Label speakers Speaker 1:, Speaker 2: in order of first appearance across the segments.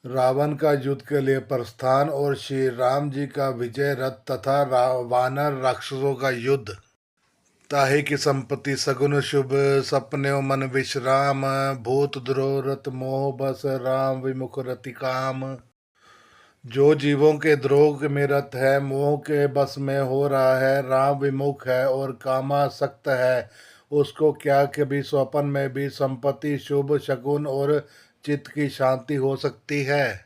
Speaker 1: रावण का युद्ध के लिए प्रस्थान और श्री राम जी का विजय रथ तथा वानर राक्षसों का युद्ध। ताहि की संपत्ति सगुन शुभ, सपने मन विश्राम। भूत द्रोह मोह बस, राम विमुख रति काम। जो जीवों के द्रोह में रत है, मोह के बस में हो रहा है, राम विमुख है और कामासक्त है, उसको क्या कभी स्वप्न में भी संपत्ति शुभ शकुन और चित्त की शांति हो सकती है।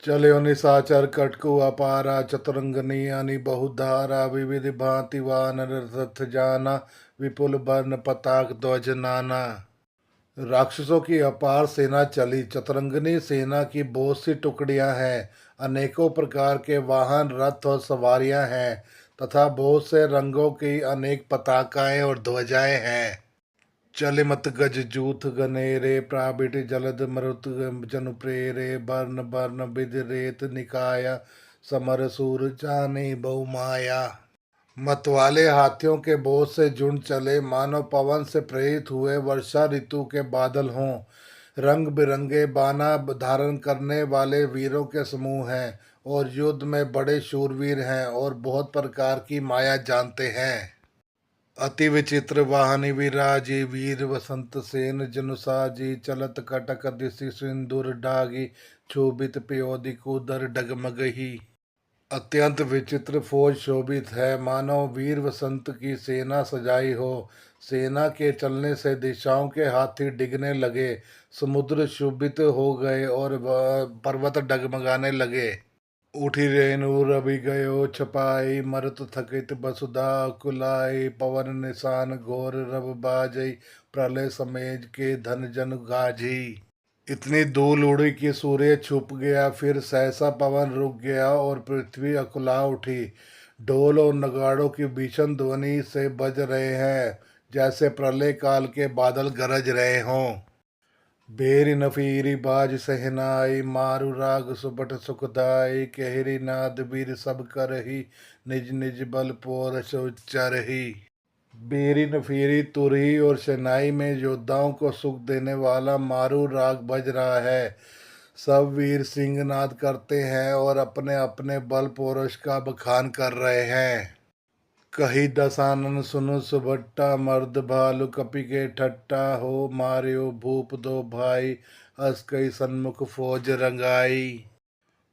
Speaker 1: चलो निशाचर कटकु अपारा, चतुरंगनी अनि बहुधारा, विविध भांति वानर रथ जाना, विपुल बर्न पताक ध्वज नाना। राक्षसों की अपार सेना चली, चतुरंगनी सेना की बहुत सी टुकड़ियां हैं, अनेकों प्रकार के वाहन रथ और सवारियां हैं तथा बहुत से रंगों की अनेक पताकाएं और ध्वजाएं हैं। चले मत गज जूथ गनेरे, प्राबिट जलद मरुत जनु प्रेरे, बर्न बर्न बिद रेत निकाया, समर सूर जाने बहुमाया। मतवाले हाथियों के बहुत से झुंड चले, मानो पवन से प्रेरित हुए वर्षा ऋतु के बादल हों। रंग बिरंगे बाना धारण करने वाले वीरों के समूह हैं और युद्ध में बड़े शूरवीर हैं और बहुत प्रकार की माया जानते हैं। अति विचित्र वाहनी विराजी, वीर वसंत सेन जनु साजी, चलत कटक दिशि सिंदूर डागी, शोभित पयोधि कुदर डगमगही। अत्यंत विचित्र फौज शोभित है, मानो वीर वसंत की सेना सजाई हो। सेना के चलने से दिशाओं के हाथी डिगने लगे, समुद्र शोभित हो गए और पर्वत डगमगाने लगे। उठी रेणु रवि गयो छपाई, मरत थकित वसुधा कुलाई, पवन निशान घोर रव बाजई, प्रलय समेज के धन जन गाजी। इतनी धूल उड़ी कि सूर्य छुप गया, फिर सहसा पवन रुक गया और पृथ्वी अकुला उठी। ढोल और नगाड़ों की भीषण ध्वनि से बज रहे हैं, जैसे प्रलय काल के बादल गरज रहे हों। भेरी नफीरी बाज सहनाई, मारु राग सुबट सुखदाई, कहरी नाद वीर सब करही, निज निज बल पोर चरही। बेरी नफीरी तुरही और शहनाई में योद्धाओं को सुख देने वाला मारू राग बज रहा है। सब वीर सिंहनाद करते हैं और अपने अपने बल पौरुष का बखान कर रहे हैं। कही दसानन सुनु सुभट्टा, मर्द भालु कपि के ठट्टा, हो मार्यो भूप दो भाई, अस कई सन्मुख फौज रंगाई।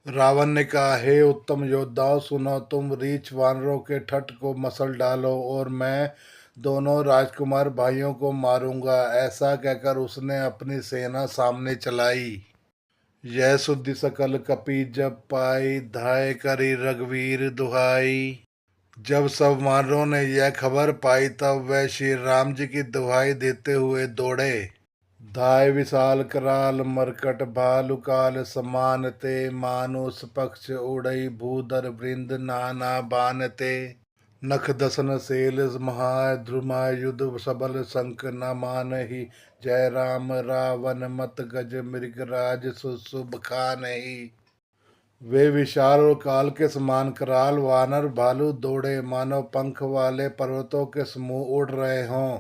Speaker 1: रावण ने कहा, हे उत्तम योद्धाओं, सुनो, तुम रीछ वानरों के ठट को मसल डालो और मैं दोनों राजकुमार भाइयों को मारूंगा। ऐसा कहकर उसने अपनी सेना सामने चलाई। यह सुधि सकल कपि जब पाई, धाय करी रघुवीर दुहाई। जब सब वानरों ने यह खबर पाई, तब वह श्री राम जी की दुहाई देते हुए दौड़े। धाय विशाल कराल मरकट, भालु काल समान ते, मानुष पक्ष उड़ई भूधर वृंद नाना बानते। नख दसन सेल महाद्रुमायुध, सबल संक न मानही, जय राम रावण मत गज मृगराज, सुशुभ खानही। वे विशाल और काल के समान कराल वानर भालू दौड़े, मानो पंख वाले पर्वतों के समूह उड़ रहे हों।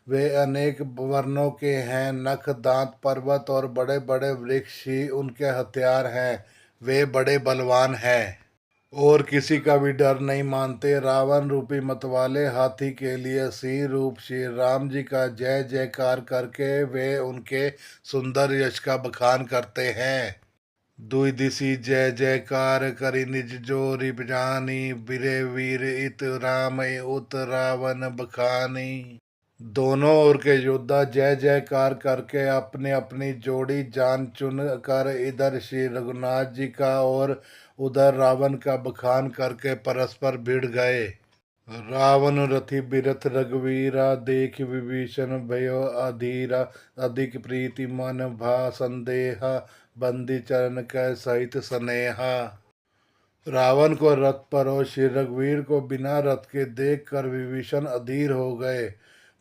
Speaker 1: वे अनेक वर्णों के हैं, नख दांत पर्वत और बड़े बड़े वृक्ष ही उनके हथियार हैं। वे बड़े बलवान हैं और किसी का भी डर नहीं मानते। रावण रूपी मतवाले हाथी के लिए सिंह रूप श्री राम जी का जय जयकार करके वे उनके सुंदर यश का बखान करते हैं। दुई दिशि जय जयकार करि निज जोरी जानी, बिरे वीर इत राम उत रावण बखानी। दोनों ओर के योद्धा जय जयकार करके अपने अपनी जोड़ी जान चुन कर इधर श्री रघुनाथ जी का और उधर रावण का बखान करके परस्पर भिड़ गए। रावण रथि बिरथ रघुवीरा, देख विभीषण भयो अधीरा, अधिक प्रीति मन भा संदेहा, बंदी चरण कै सहित स्नेहा। रावण को रथ पर और श्री रघुवीर को बिना रथ के देख कर विभीषण अधीर हो गए।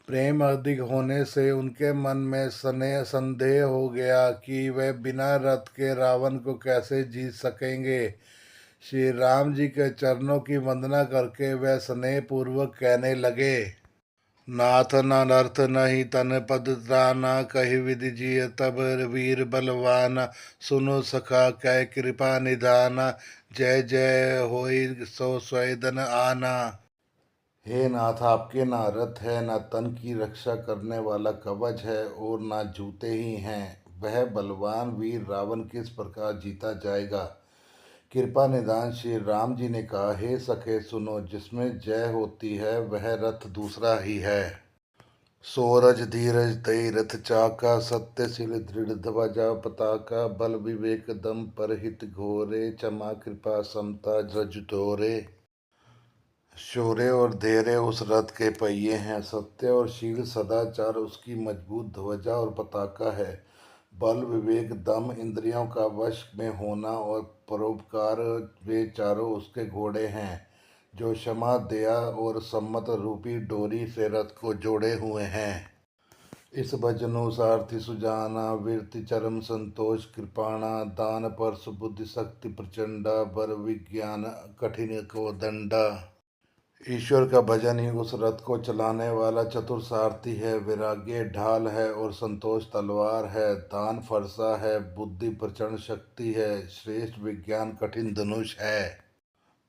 Speaker 1: प्रेम अधिक होने से उनके मन में स्नेह संदेह हो गया कि वे बिना रथ के रावण को कैसे जीत सकेंगे। श्री राम जी के चरणों की वंदना करके वह स्नेह पूर्वक कहने लगे, नाथ नर्थ नहीं तन पद त्राना, कही विधि जिय तब वीर बलवाना। सुनो सखा कै कृपा निधाना, जय जय होई सो स्वेदन आना। हे नाथ, आपके ना रथ है, ना तन की रक्षा करने वाला कवच है, और ना जूते ही हैं। वह बलवान वीर रावण किस प्रकार जीता जाएगा। कृपा निदान श्री राम जी ने कहा, हे सखे सुनो, जिसमें जय होती है वह रथ दूसरा ही है। सोरज धीरज तई रथ चाका, सत्यशील दृढ़ ध्वजा पताका। बल विवेक दम पर हित घोरे, क्षमा कृपा समता जज तोरे। शौर्य और धैर्य उस रथ के पहिए हैं, सत्य और शील सदाचार उसकी मजबूत ध्वजा और पताका है। बल विवेक दम इंद्रियों का वश में होना और परोपकार वे चारों उसके घोड़े हैं, जो क्षमा दया और सम्मत रूपी डोरी से रथ को जोड़े हुए हैं। इस भजनु सारथि सुजाना, वीरति चरम संतोष कृपाणा। दान पर सुबुद्धि शक्ति प्रचंडा, बर विज्ञान कठिन को दंडा। ईश्वर का भजन ही उस रथ को चलाने वाला चतुर सारथी है। वैराग्य ढाल है और संतोष तलवार है। दान फरसा है, बुद्धि प्रचंड शक्ति है। श्रेष्ठ विज्ञान कठिन धनुष है।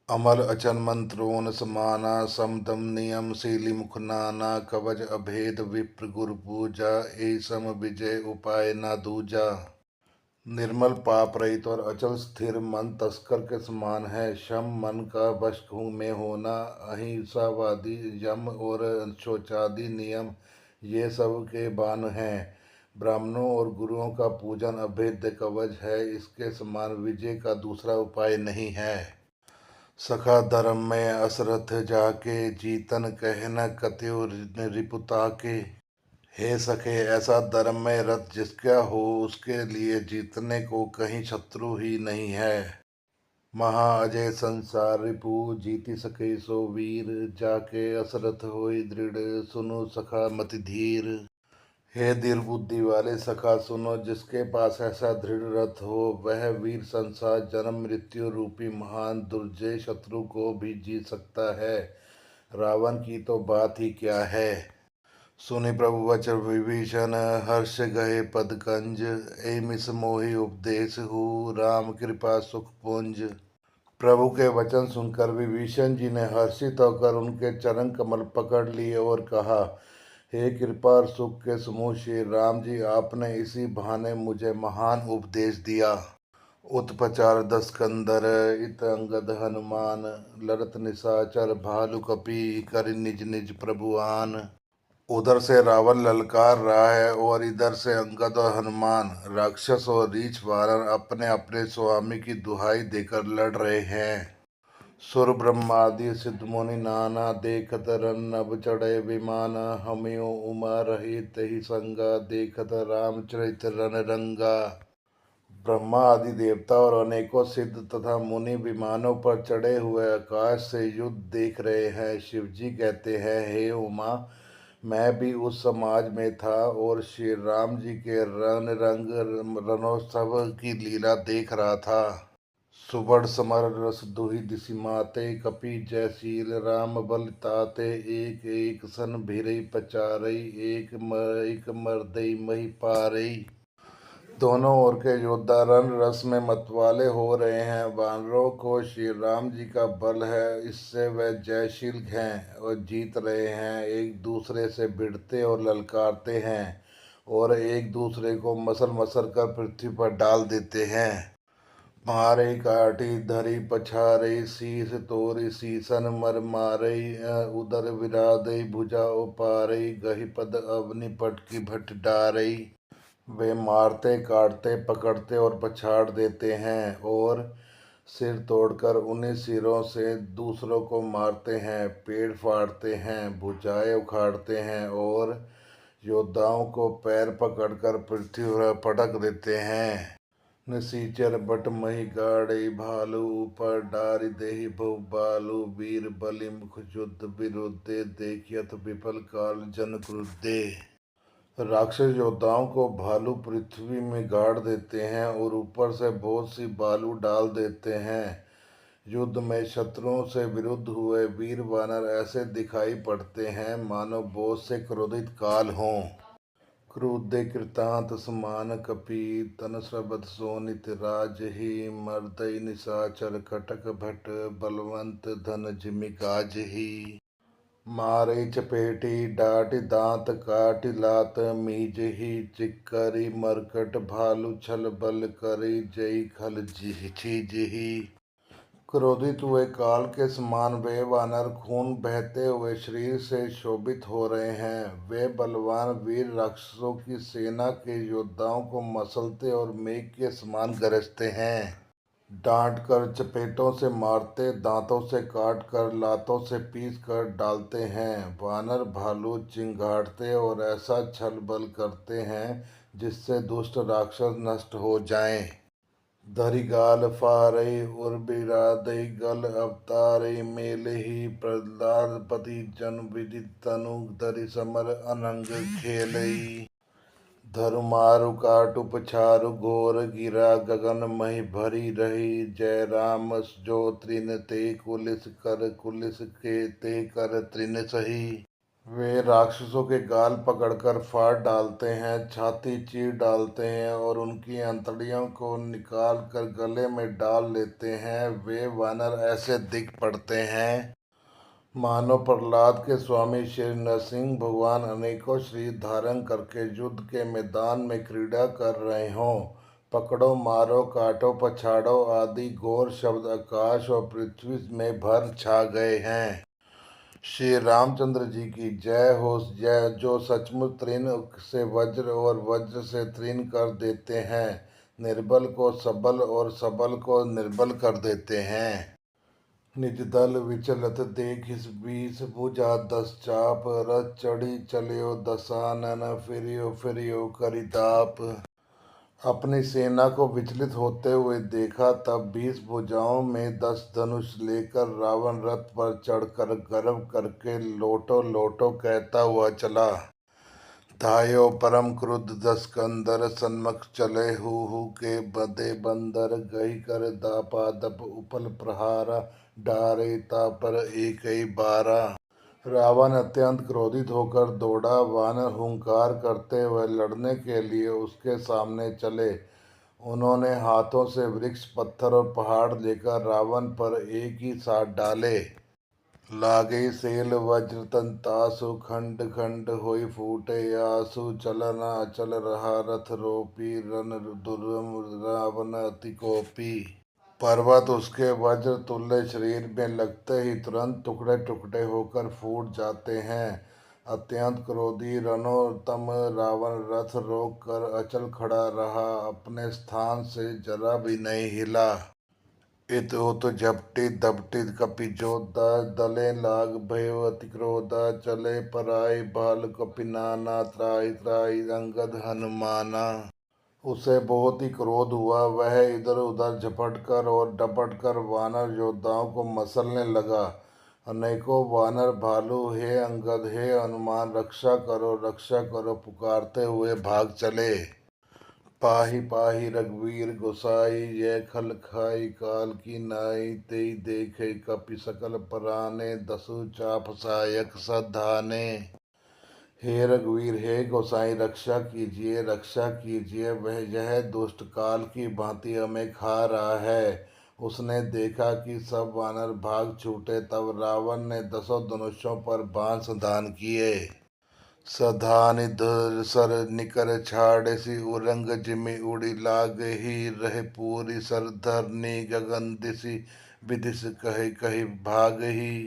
Speaker 1: अमल अचन मंत्रोन समाना, समदम नियम शीली मुख नाना। कवच अभेद विप्र गुरु पूजा, ए सम विजय उपाय ना दूजा। निर्मल पाप रहित और अचल स्थिर मन तस्कर के समान है। शम मन का वश में होना, अहिंसावादी यम और शौचादि नियम, ये सब के बान हैं। ब्राह्मणों और गुरुओं का पूजन अभेद्य कवच है, इसके समान विजय का दूसरा उपाय नहीं है। सखा धर्म में असरथ जाके, जीतन कहना कत्यो रिपुता के। हे सखे, ऐसा धर्म में रथ जिसका हो, उसके लिए जीतने को कहीं शत्रु ही नहीं है। महा अजय संसार रिपु, जीति सके सो वीर। जाके असरथ होई दृढ़, सुनो सखा मति धीर। हे धीर बुद्धि वाले सखा सुनो, जिसके पास ऐसा दृढ़ रथ हो, वह वीर संसार जन्म मृत्यु रूपी महान दुर्जय शत्रु को भी जीत सकता है। रावण की तो बात ही क्या है। सुनि प्रभु वचन विभीषण, हर्ष गए पद कंज। ए मिस मोहि उपदेश हु, राम कृपा सुख पुंज। प्रभु के वचन सुनकर विभीषण जी ने हर्षित होकर उनके चरण कमल पकड़ लिए और कहा, हे कृपा और सुख के समूह श्री राम जी, आपने इसी बहाने मुझे महान उपदेश दिया। उत्पचार दस कंदर, इत अंगद हनुमान। लड़त निशाचर भालु कपि, कर निज निज प्रभुआन। उधर से रावण ललकार रहा है और इधर से अंगद और हनुमान, राक्षस और रीछ वानर अपने अपने स्वामी की दुहाई देकर लड़ रहे हैं। सुर ब्रह्मादि सिद्ध मुनि नाना, देखत रन नभ चढ़े विमान। हमियो उमा रहित ही संगा, देखत रामचरित रन रंगा। ब्रह्मा आदि देवता और अनेकों सिद्ध तथा मुनि विमानों पर चढ़े हुए आकाश से युद्ध देख रहे हैं। शिवजी कहते हैं, हे उमा, मैं भी उस समाज में था और श्री राम जी के रण रंग रणोत्सव की लीला देख रहा था। सुबड़ समर रस दुहि दिशि माते, कपि जयशील राम बल ताते। एक एक सन भिरई पचारई, एक मर्दई मही पारई। दोनों ओर के योद्धा रण रस में मतवाले हो रहे हैं। वानरों को श्री राम जी का बल है, इससे वे जयशील हैं और जीत रहे हैं। एक दूसरे से भिड़ते और ललकारते हैं और एक दूसरे को मसल मसल कर पृथ्वी पर डाल देते हैं। मारे काठी धरी पछारे, शीस तोरी सीसन मर मारई। उदर विरादई भुजा उपारई, गही पद अवनि पटकी भट डारई। वे मारते काटते पकड़ते और पछाड़ देते हैं और सिर तोड़कर उन्हीं सिरों से दूसरों को मारते हैं। पेड़ फाड़ते हैं, भुजाएं उखाड़ते हैं और योद्धाओं को पैर पकड़कर पृथ्वी पर पटक देते हैं। निसीचर बट मही गाड़े, भालू ऊपर डारि देहि बहु बालू। वीर बलि मुख युद्ध विरुद्धे, देखियत विफल काल जन क्रुद्धे। राक्षस योद्धाओं को भालू पृथ्वी में गाड़ देते हैं और ऊपर से बहुत सी बालू डाल देते हैं। युद्ध में शत्रुओं से विरुद्ध हुए वीर वानर ऐसे दिखाई पड़ते हैं मानो बोझ से क्रोधित काल हों। क्रुद्धे कृतांत समान कपि तन श्रबत सोनित राजहि मर्दय निशाचर कटक भट बलवंत धन जिमि काजहि। मारे चपेटी डाट दांत काट लात मीजहि चिक्करी मरकट भालू छल बल करी जय खल छीजहि। क्रोधित हुए काल के समान वे वानर खून बहते हुए शरीर से शोभित हो रहे हैं। वे बलवान वीर राक्षसों की सेना के योद्धाओं को मसलते और मेघ के समान गरजते हैं। डांट कर चपेटों से मारते, दांतों से काट कर, लातों से पीस कर डालते हैं। वानर भालू चिंगाड़ते और ऐसा छल बल करते हैं जिससे दुष्ट राक्षस नष्ट हो जाएं। धरिगाल फारई उर्बिरादई गल अवतारई मेलहि प्रहलाद पति जन विदित तनु धरि समर अनंग खेलई। धरु मारु काटु पछारु घोर गिरा गगन मही भरी रही। जय राम जो त्रिन ते कुलिस कर कुलिस के ते कर त्रिन सही। वे राक्षसों के गाल पकड़कर फाड़ डालते हैं, छाती चीर डालते हैं और उनकी अंतड़ियों को निकाल कर गले में डाल लेते हैं। वे वानर ऐसे दिख पड़ते हैं मानो प्रहलाद के स्वामी श्री नरसिंह भगवान अनेकों शरीर धारण करके युद्ध के मैदान में क्रीड़ा कर रहे हों। पकड़ो मारो काटो पछाड़ो आदि घोर शब्द आकाश और पृथ्वी में भर छा गए हैं। श्री रामचंद्र जी की जय हो। जय जो सचमुच तृण से वज्र और वज्र से तृण कर देते हैं, निर्बल को सबल और सबल को निर्बल कर देते हैं। निज दल विचलत देखिस बीस भुजा दस चाप रथ चढ़ी चलियो दसानन फिरियो फिरियो करिताप। अपनी सेना को विचलित होते हुए देखा तब 20 भुजाओं में 10 धनुष लेकर रावण रथ पर चढ़कर गर्व करके लोटो लोटो कहता हुआ चला। धायो परम क्रुद्ध 10 कंदर सन्मुख चले हु के बदे बंदर गई कर दापा दप उपल प्रहारा डारे तापर एक ही बारा। रावण अत्यंत क्रोधित होकर दौड़ा। वानर हुंकार करते हुए लड़ने के लिए उसके सामने चले। उन्होंने हाथों से वृक्ष पत्थर और पहाड़ लेकर रावण पर एक ही साथ डाले। लागे सेल वज्र तंतासु खंड खंड होई फूटे आसु। चलना अचल रहा रथ रोपी रन दुर्गम रावण अति कोपी। पर्वत उसके वज्र तुल्य शरीर में लगते ही तुरंत टुकड़े टुकड़े होकर फूट जाते हैं। अत्यंत क्रोधी रणोत्तम रावण रथ रोक कर अचल खड़ा रहा, अपने स्थान से जरा भी नहीं हिला। इत उत झपटी धपटी कपि जोधा दले लाग भयो अति क्रोधा। चले पराई भाल कपि नाना त्राहि त्राहि अंगद हनुमाना। उसे बहुत ही क्रोध हुआ। वह इधर उधर झपट कर और डपट कर वानर योद्धाओं को मसलने लगा। अनेकों वानर भालू हे अंगद हे हनुमान रक्षा करो पुकारते हुए भाग चले। पाहि पाहि रघुवीर गोसाई यह खल खाई काल की नाई। तेई देखे कपि सकल पराने दसु चाप सायक सधाने। हे रघुवीर हे गोसाई रक्षा कीजिए वह यह दुष्ट काल की भांति हमें खा रहा है। उसने देखा कि सब वानर भाग छूटे तब रावण ने 10 धनुषों पर बाण संधान किए। सधानि सर निकर छाड़सी उरंग जिमि उड़ी लाग ही रहे पूरी सर धरनी गगन दिशि विदिश कही कही भाग ही।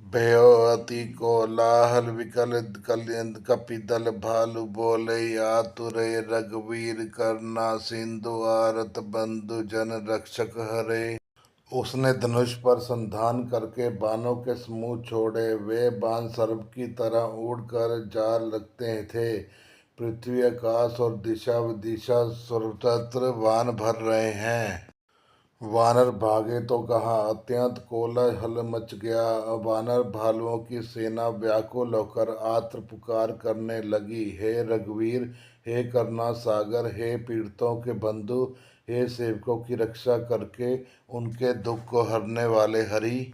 Speaker 1: भयो अति कोलाहल विकल कलिंद कपिदल भालु बोले आतुर रघुवीर करना सिंधु आरत बंधु जन रक्षक हरे। उसने धनुष पर संधान करके बाणों के समूह छोड़े। वे बाण सर्प की तरह उड़कर जा लगते थे। पृथ्वी आकाश और दिशा विदिशा सर्वत्र बाण भर रहे हैं। वानर भागे तो कहाँ, अत्यंत कोलाहल मच गया। वानर भालुओं की सेना व्याकुल होकर आत्र पुकार करने लगी। हे रघुवीर हे करुणा सागर हे पीड़ितों के बंधु हे सेवकों की रक्षा करके उनके दुख को हरने वाले हरि।